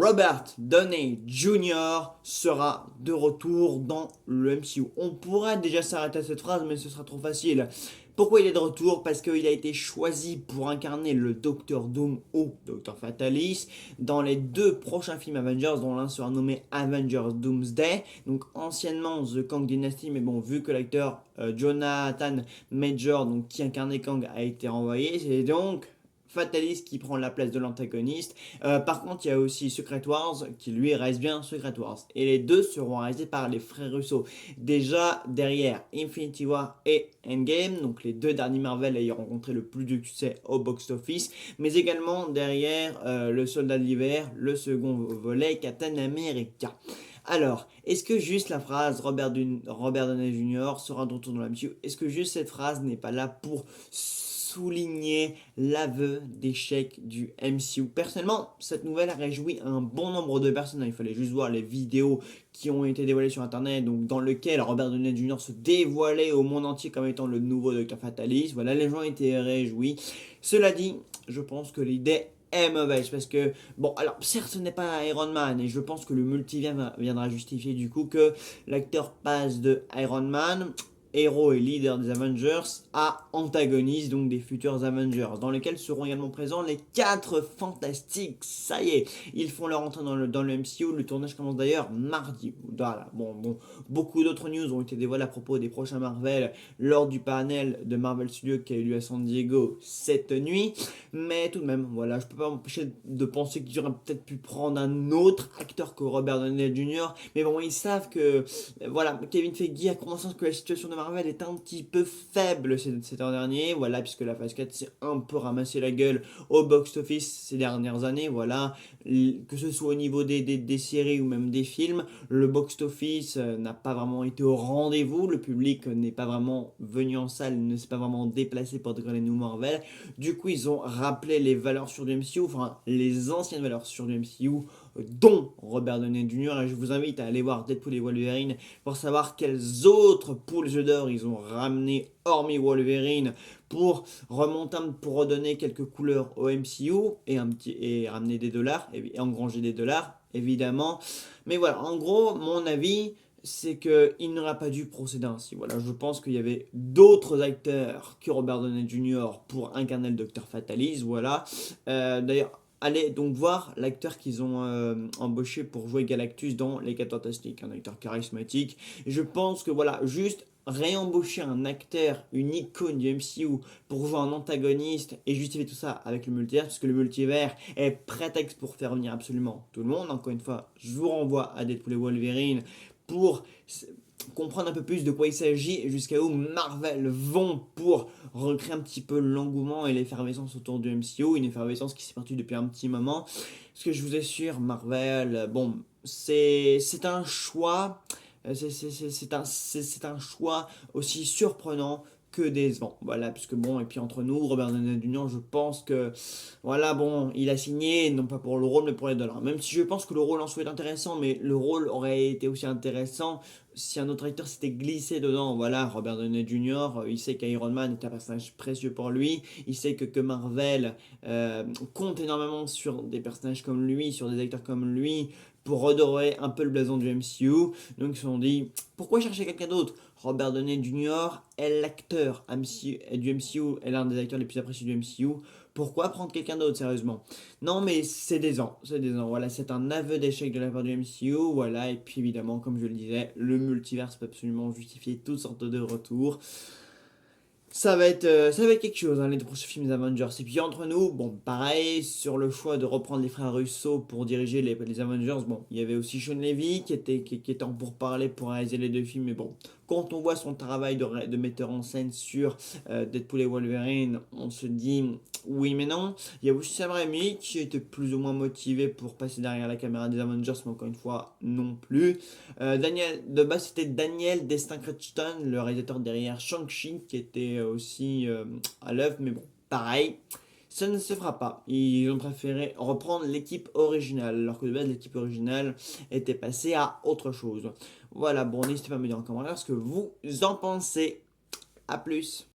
Robert Downey Jr. sera de retour dans le MCU. On pourrait déjà s'arrêter à cette phrase, mais ce sera trop facile. Pourquoi il est de retour? Parce qu'il a été choisi pour incarner le Docteur Doom ou Docteur Fatalis dans les deux prochains films Avengers, dont l'un sera nommé Avengers Doomsday, donc anciennement The Kang Dynasty, mais bon, vu que l'acteur Jonathan Major, donc, qui incarnait Kang, a été renvoyé, c'est donc Fatalis qui prend la place de l'antagoniste. Par contre, il y a aussi Secret Wars qui lui reste bien Secret Wars. Et les deux seront réalisés par les frères Russo. Déjà derrière Infinity War et Endgame, donc les deux derniers Marvel ayant rencontré le plus de succès au box-office, mais également derrière Le Soldat de l'Hiver, le second volet Captain America. Alors, est-ce que juste la phrase Robert Downey Jr. sera de retour dans la MCU, est-ce que juste cette phrase n'est pas là pour souligner l'aveu d'échec du MCU? Personnellement, cette nouvelle a réjoui un bon nombre de personnes. Il fallait juste voir les vidéos qui ont été dévoilées sur internet, donc dans lequel Robert Downey Jr. se dévoilait au monde entier comme étant le nouveau Dr. Fatalis. Voilà, les gens étaient réjouis. Cela dit, je pense que l'idée est mauvaise parce que, bon, alors certes ce n'est pas Iron Man et je pense que le multivers viendra justifier du coup que l'acteur passe de Iron Man, héros et leader des Avengers, à antagoniste, donc des futurs Avengers, dans lesquels seront également présents les 4 Fantastiques. Ça y est, ils font leur entrée dans le MCU. Le tournage commence d'ailleurs mardi. Voilà. Bon, beaucoup d'autres news ont été dévoilées à propos des prochains Marvel lors du panel de Marvel Studios qui a eu lieu à San Diego cette nuit. Mais tout de même, voilà, je peux pas m'empêcher de penser qu'ils auraient peut-être pu prendre un autre acteur que Robert Downey Jr. Mais bon, ils savent que, voilà, Kevin Feige a conscience que la situation de Marvel est un petit peu faible ces temps derniers, voilà, puisque la phase 4 s'est un peu ramassé la gueule au box-office ces dernières années, voilà, que ce soit au niveau des séries ou même des films, le box-office n'a pas vraiment été au rendez-vous, le public n'est pas vraiment venu en salle, ne s'est pas vraiment déplacé pour découvrir les nouveaux Marvel. Du coup, ils ont rappelé les valeurs sur du MCU, enfin les anciennes valeurs sur du MCU, dont Robert Downey Jr. Et je vous invite à aller voir Deadpool et Wolverine pour savoir quels autres poules d'or ils ont ramené hormis Wolverine pour remonter, pour redonner quelques couleurs au MCU et ramener des dollars et engranger des dollars évidemment. Mais voilà, en gros, mon avis, c'est qu'il n'aurait pas dû procéder ainsi. Voilà, je pense qu'il y avait d'autres acteurs que Robert Downey Jr. pour incarner le Docteur Fatalis. Voilà. D'ailleurs, allez donc voir l'acteur qu'ils ont embauché pour jouer Galactus dans Les 4 Fantastiques, un acteur charismatique. Et je pense que voilà, juste réembaucher un acteur, une icône du MCU pour jouer un antagoniste et justifier tout ça avec le multivers, parce que le multivers est prétexte pour faire venir absolument tout le monde. Encore une fois, je vous renvoie à Deadpool et Wolverine pour comprendre un peu plus de quoi il s'agit et jusqu'à où Marvel vont pour recréer un petit peu l'engouement et l'effervescence autour du MCU, une effervescence qui s'est partie depuis un petit moment. Parce que je vous assure, Marvel, bon, c'est un choix, c'est un choix aussi surprenant que décevant. Voilà, puisque bon, et puis entre nous, Robert Downey Jr., je pense que, voilà, bon, il a signé, non pas pour le rôle, mais pour les dollars. Même si je pense que le rôle en soi est intéressant, mais le rôle aurait été aussi intéressant si un autre acteur s'était glissé dedans. Voilà, Robert Downey Jr., il sait qu'Iron Man est un personnage précieux pour lui, il sait que Marvel compte énormément sur des personnages comme lui, sur des acteurs comme lui, pour redorer un peu le blason du MCU. Donc ils se sont dit, pourquoi chercher quelqu'un d'autre? Robert Downey Jr. est l'acteur du MCU, est l'un des acteurs les plus appréciés du MCU. Pourquoi prendre quelqu'un d'autre, sérieusement? Non, mais c'est des ans. Voilà, c'est un aveu d'échec de la part du MCU. Voilà, et puis évidemment, comme je le disais, le multivers peut absolument justifier toutes sortes de retours. Ça va être quelque chose, hein, les deux prochains films Avengers. Et puis entre nous, bon, pareil, sur le choix de reprendre les frères Russo pour diriger les Avengers, bon, il y avait aussi Sean Levy qui était en pourparlers pour réaliser les deux films, mais bon, quand on voit son travail de metteur en scène sur Deadpool et Wolverine, on se dit oui, mais non. Il y a aussi Sam Raimi qui était plus ou moins motivé pour passer derrière la caméra des Avengers, mais encore une fois, non plus. De base, c'était Daniel Destin Crichton, le réalisateur derrière Shang-Chi, qui était aussi à l'œuvre, mais bon, pareil, ça ne se fera pas. Ils ont préféré reprendre l'équipe originale, alors que de base, l'équipe originale était passée à autre chose. Voilà, bon, n'hésitez pas à me dire en commentaire ce que vous en pensez. A plus.